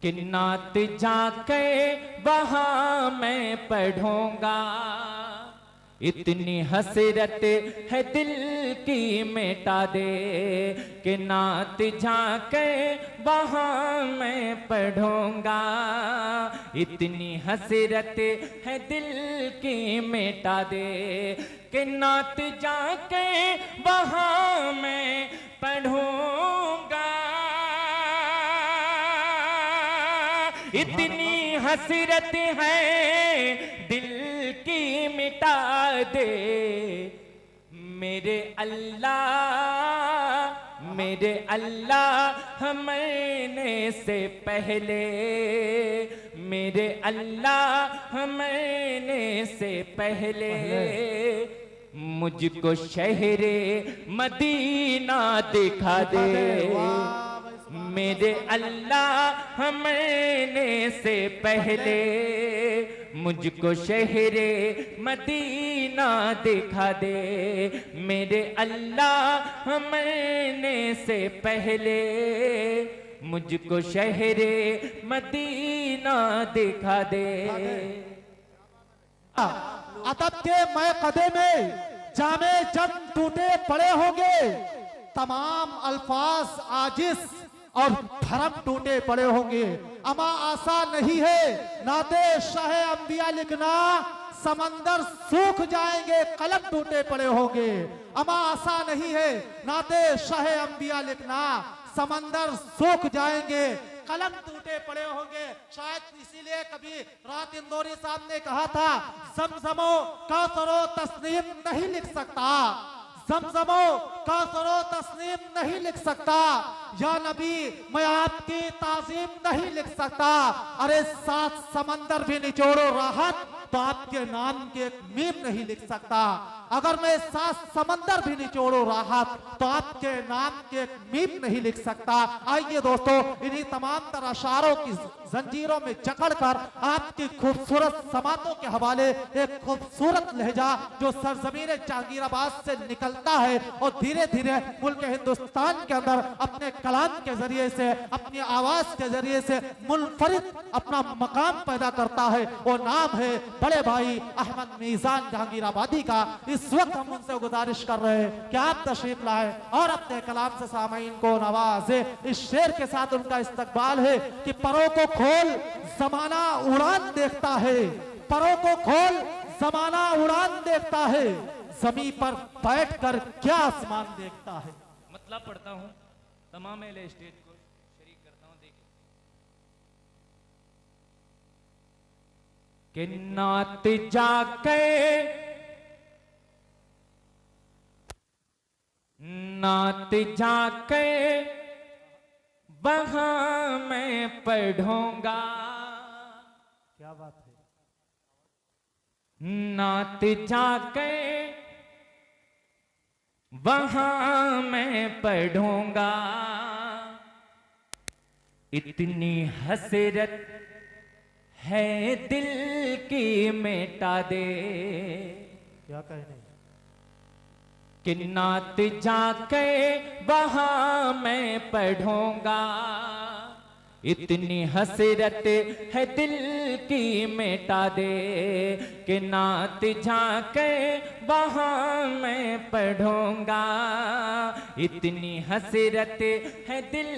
कि नात जाके वहां मैं पढ़ूंगा, इतनी हसरत है दिल की मिटा दे। कि नात जाके वहां मैं पढ़ूंगा, इतनी हसरत है दिल की मिटा दे। कि नात जाके वहां मैं पढ़ूंगा, इतनी हसरत है दिल की मिटा दे। मेरे अल्लाह मरने से पहले, मेरे अल्लाह मरने से पहले मुझको शहरे मदीना दिखा दे। मेरे अल्लाह मरने से पहले मुझको शहरे मदीना दिखा दे। मेरे अल्लाह मरने से पहले मुझको शहरे मदीना दिखा दे। अदब के मैं कदे में जामे जब टूटे पड़े होंगे, तमाम अल्फाज आजिज और धर्म टूटे पड़े होंगे। अमा आशा नहीं है नाते शाह अंबिया लिखना, समंदर सूख जाएंगे कलम टूटे पड़े होंगे। अमा आशा नहीं है नाते शाह अंबिया लिखना, समंदर सूख जाएंगे कलम टूटे पड़े होंगे। शायद इसीलिए कभी रात इंदौरी साहब ने कहा था, ज़मज़मो कौसरो तस्नीम नहीं लिख सकता, ज़मज़मो कौसरो तस्नीम नहीं लिख सकता, या नबी मैं आपकी ताज़ीम नहीं लिख सकता। अरे 7 समंदर भी निचोड़ो राहत, तो आपके नाम के मीम नहीं लिख सकता। अगर मैं 7 समंदर भी निचोड़ो राहत, तो आपके नाम के मीम नहीं लिख सकता। आइए दोस्तों, इन्हीं तमाम तरह अशारों की जंजीरों में जकड़कर आपकी खूबसूरत समातों के हवाले एक खूबसूरत लहजा जो सरजमीन जहांगीराबाद से निकलता है और धीरे धीरे मुल्क हिंदुस्तान के अंदर अपने कलाम के जरिए से, अपनी आवाज के जरिए से मुनफरिद अपना मकाम पैदा करता है। वो नाम है बड़े भाई अहमद मीज़ान जहांगीराबादी का। इस वक्त हम उनसे गुजारिश कर रहे हैं कि आप तशरीफ लाए और अपने कलाम से सामईन को नवाजे। इस शेर के साथ उनका इस्तकबाल है कि परों को खोल जमाना उड़ान देखता है, परों को खोल जमाना उड़ान देखता है, जमीन पर बैठकर क्या आसमान देखता है। मतलब पढ़ता हूँ, तमाम अहले स्टेज को शरीक करता हूँ। देखिए कि नात जाके, नात जाके वहां मैं पढ़ूंगा। क्या बात है। नात जाके वहां मैं पढ़ूंगा, इतनी हसरत है दिल की मिटा दे। क्या कहने। कि नात जाके वहां मैं पढ़ूंगा, इतनी हसरत है दिल की मिटा दे। कि नात जाके वहां मैं पढ़ूंगा, इतनी हसरत है दिल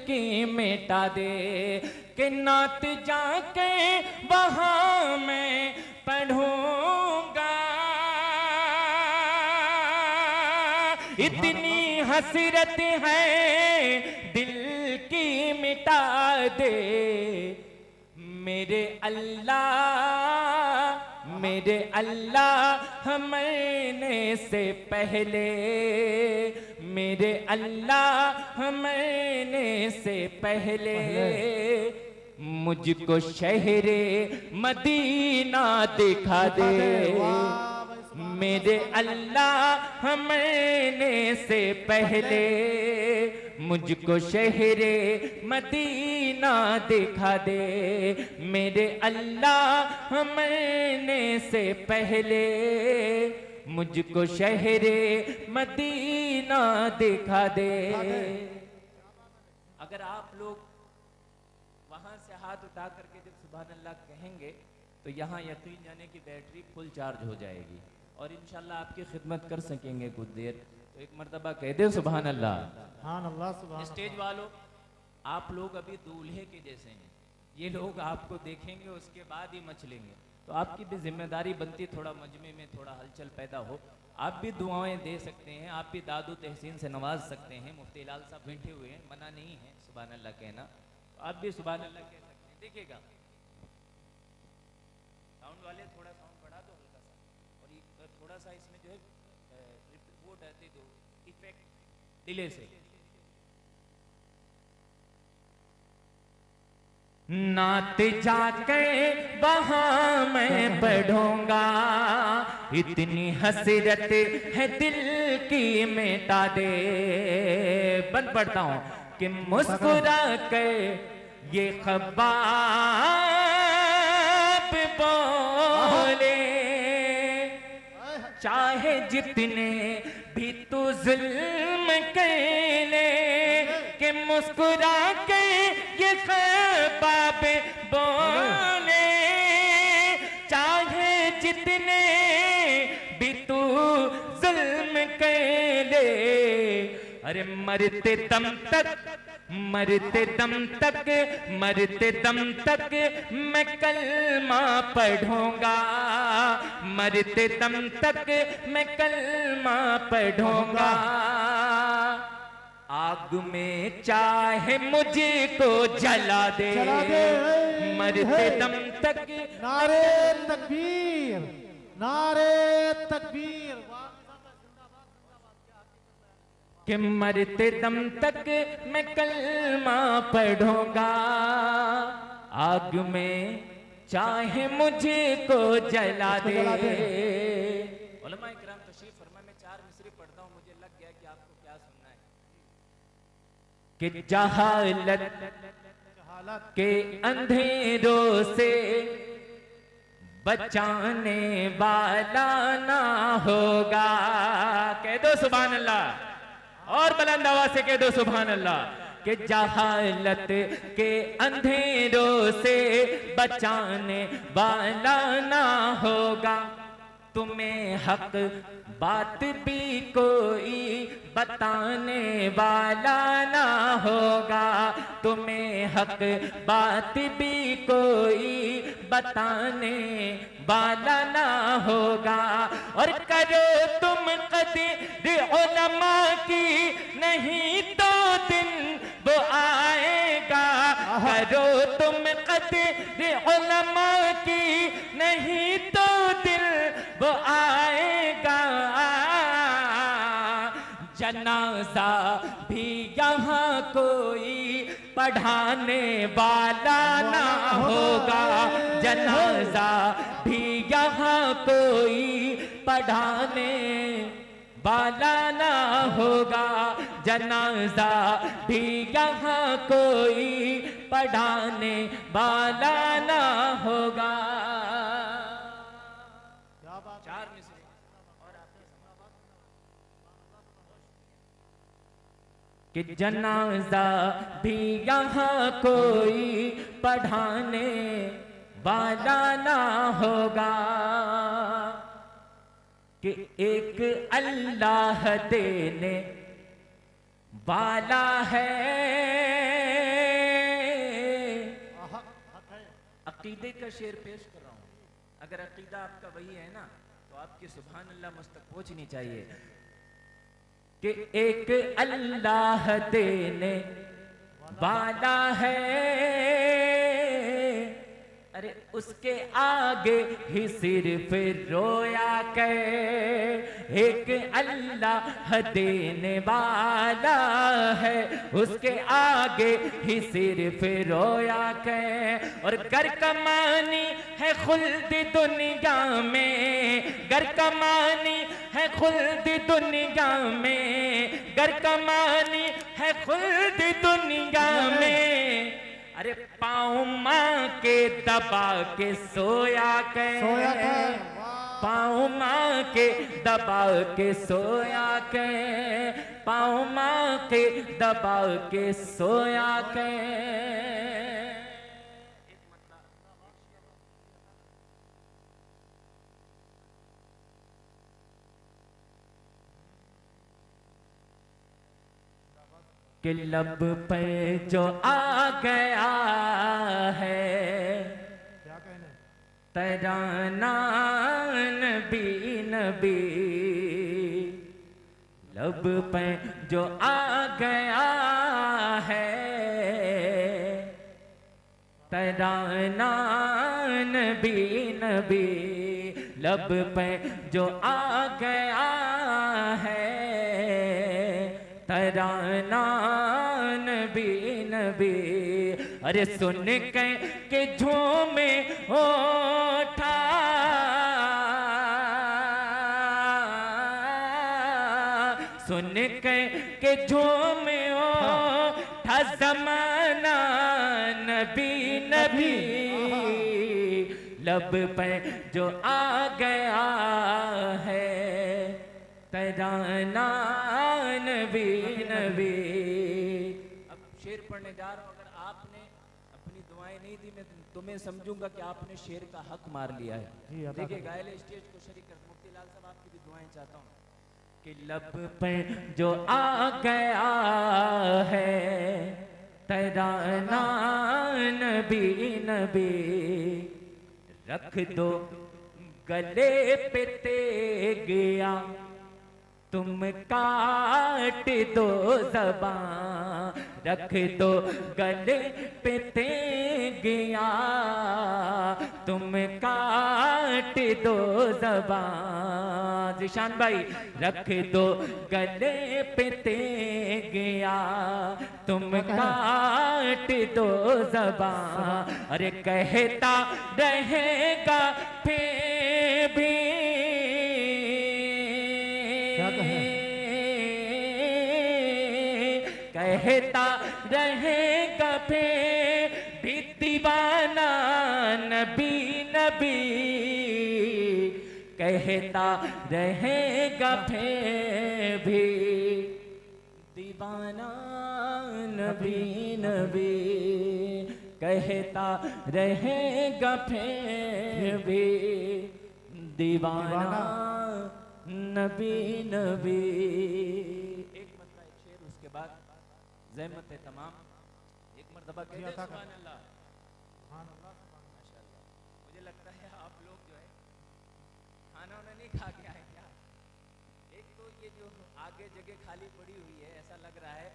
की मिटा दे। कि नात जाके वहां मैं पढ़ूंगा, इतनी हसरत है दिल की मिटा दे। मेरे अल्लाह मरने से पहले, मेरे अल्लाह मरने से पहले मुझको शहरे मदीना दिखा दे। मेरे अल्लाह मरने से पहले मुझको शहरे मदीना दिखा दे। मेरे अल्लाह मरने से पहले मुझको शहरे मदीना दिखा दे। अगर आप लोग वहाँ से हाथ उठा करके जब सुभान अल्लाह कहेंगे तो यहाँ यकीन जाने की बैटरी फुल चार्ज हो जाएगी और इंशाल्लाह आपकी खिदमत कर सकेंगे कुछ देर। तो एक मरतबा कह दे सुभान अल्लाह। सुभान अल्लाह, सुभान स्टेज वालों, आप लोग अभी दूल्हे के जैसे हैं, ये लोग आपको देखेंगे उसके बाद ही मचलेंगे, तो आपकी भी जिम्मेदारी बनती थोड़ा मजमे में थोड़ा हलचल पैदा हो। आप भी दुआएं दे सकते हैं, आप भी दादू तहसीन से नवाज सकते हैं। मुफ्ती लाल साहब बैठे हुए हैं, मना नहीं है सुभान अल्लाह कहना, तो आप भी सुभान अल्लाह कह सकते हैं। देखिएगा साउंड वाले थोड़ा साउंड बढ़ा दो हल्का सा, और ये थोड़ा सा इसमें जो है वो डरते दो इफेक्ट डिले से। नात जाके वहाँ मैं पढ़ूंगा, इतनी हसरत है दिल की मिटा दे। बन पढ़ता हूँ कि मुस्कुरा के ये ख्वाब बोले, चाहे जितने भी तू जुल्म कर ले, कि मुस्कुरा के ये ख्वाब बोले, चाहे जितने भी तू जुल्म कर ले। अरे मरते दम तक, मरते दम तक, मरते दम तक मैं कलमा पढ़ूंगा, मरते दम तक मैं कलमा पढ़ूंगा। आग में चाहे मुझको जला दे, मरते दम तक। नारे तकबीर, नारे तकबीर। कि मरते दम तक मैं कलमा पढ़ूंगा, आग में चाहे मुझको जला दे। उलमा इकराम तशरीफ फरमा, मैं 4 मिसरे पढ़ता हूँ, मुझे लग गया कि आपको क्या सुनना है। कि जहालत के अंधेरों से बचाने वाला ना होगा। कह दो सुभान अल्लाह, और बुलंद आवाज से कह दो सुभान अल्लाह। कि जहालत के अंधेरों से बचाने वाला ना होगा, तुम्हें हक बात भी कोई बताने वाला ना होगा, तुम्हें हक बात भी कोई बताने वाला ना होगा। और करो तुम कदर उलमा की, नहीं तो दिन वो आएगा। करो तुम कदर उलमा की, नहीं तो दिन वो आएगा। जनाजा भी यहाँ कोई पढ़ाने वाला ना होगा, जनाजा भी यहाँ कोई पढ़ाने वाला ना होगा, जनाजा भी यहाँ कोई पढ़ाने वाला ना होगा। 4 मिसरे और आपने कि जनाजा भी यहाँ कोई पढ़ाने वाला ना होगा, कि एक अल्लाह देने वाला है। अकीदे का शेर पेश कर रहा हूं, अगर अकीदा आपका वही है ना, तो आपकी सुभान अल्लाह मुझ तक पहुंचनी चाहिए। कि एक अल्लाह देने वाला है, अरे उसके आगे ही सिर्फ रोया कर। एक अल्लाह देने वाला है, उसके आगे ही सिर्फ रोया कर। और घर कमानी है खुल्द दुनिया में, घर कमानी है खुल्द दुनिया में, घर कमानी है खुल्द दुनिया में। अरे पाँव माँ के दबा के सोया कर, पाँव माँ के दबा के सोया कर, पाँव माँ के दबा के सोया कर। कि लब पे जो आ गया है क्या कहने तराना नबी नबी, लब पे जो आ गया है तराना नबी नबी, लब पे जो आ गया है तराना नबी नबी। अरे सुन के झूमे उठा सुन के झूमे उठा ज़माना नबी नबी, लब पे जो आ गया है तराना नबी नबी। अब शेर पढ़ने जा रहा हूं, अगर आपने अपनी दुआएं नहीं दी मैं तुम्हें समझूंगा कि आपने शेर का हक मार लिया जी, है। अदा देखिए करें। गायले स्टेज को शरीक कर, मुफ्ती लाल साहब आपकी भी दुआएं चाहता हूँ कि लब पे जो आ गया है तराना नबी नबी, रख दो गले पे तेगिया तुम काट दो ज़बान, रख दो गले पे तेगिया तुम काट दो ज़बान। जिशान भाई रख दो गले पे तेगिया तुम काट दो ज़बान। अरे कहता रहेगा फिर भी कहता रहेगा फिर भी दीवाना नबी नबी, कहता रहेगा फिर भी दीवाना नबी नबी, कहता रहेगा फिर भी दीवाना नबी नबी। एक मरतबा एक शेर, उसके बाद ज़हमत है तमाम। एक मरतबा कहते हैं सुभान अल्लाह। माशाअल्लाह, मुझे लगता है आप लोग जो है खाना वाना नहीं खा के आए क्या? एक तो ये जो आगे जगह खाली पड़ी हुई है, ऐसा लग रहा है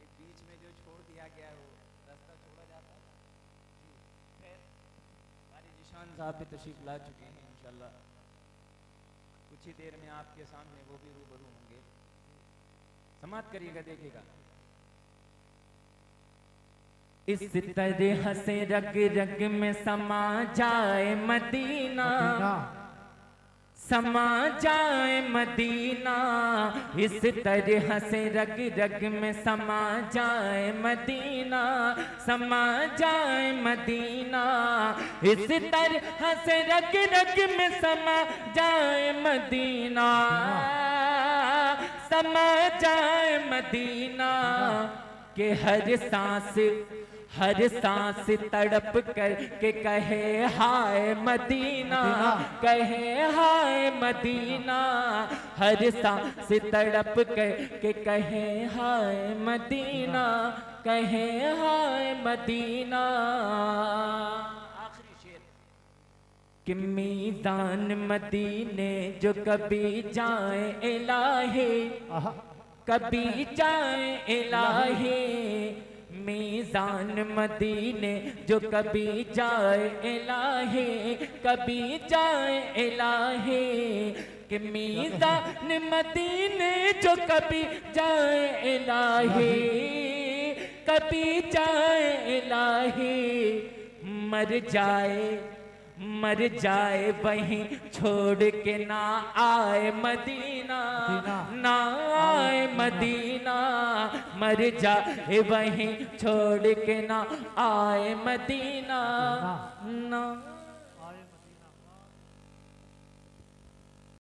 कि बीच में जो छोड़ दिया गया है वो रास्ता छोड़ा जाता है। खैर हमारे जिशान साहब भी तशरीफ ला चुके हैं, इंशाल्लाह कुछ ही देर में आपके सामने वो भी रूबरू होंगे। समाप्त करिएगा, देखिएगा। इस तरह से रग रग में समा जाए मदीना, समा जाए मदीना, इस तरह से रग रग में समा जाए मदीना, समा जाए मदीना, इस तरह से रग रग में समा जाए मदीना, समा जाए मदीना, के हर सांस तड़प कर के कहे हाय मदीना, कहे हाय मदीना, हर सांस तड़प कर के कहे हाय मदीना, कहे हाय मदीना। आखिरी शेर कि मीज़ान मदीने जो कभी जाए इलाही, कभी जाए इलाही, मीज़ान मदीने जो कभी जाए इलाही, कभी जाए इलाही, कि मीज़ान मदीने जो कभी जाए इलाही, कभी जाए इलाही, मर जाए वहीं छोड़ के ना आए मदीना, ना आए मदीना, मर जाए वहीं छोड़ के ना आए मदीना, ना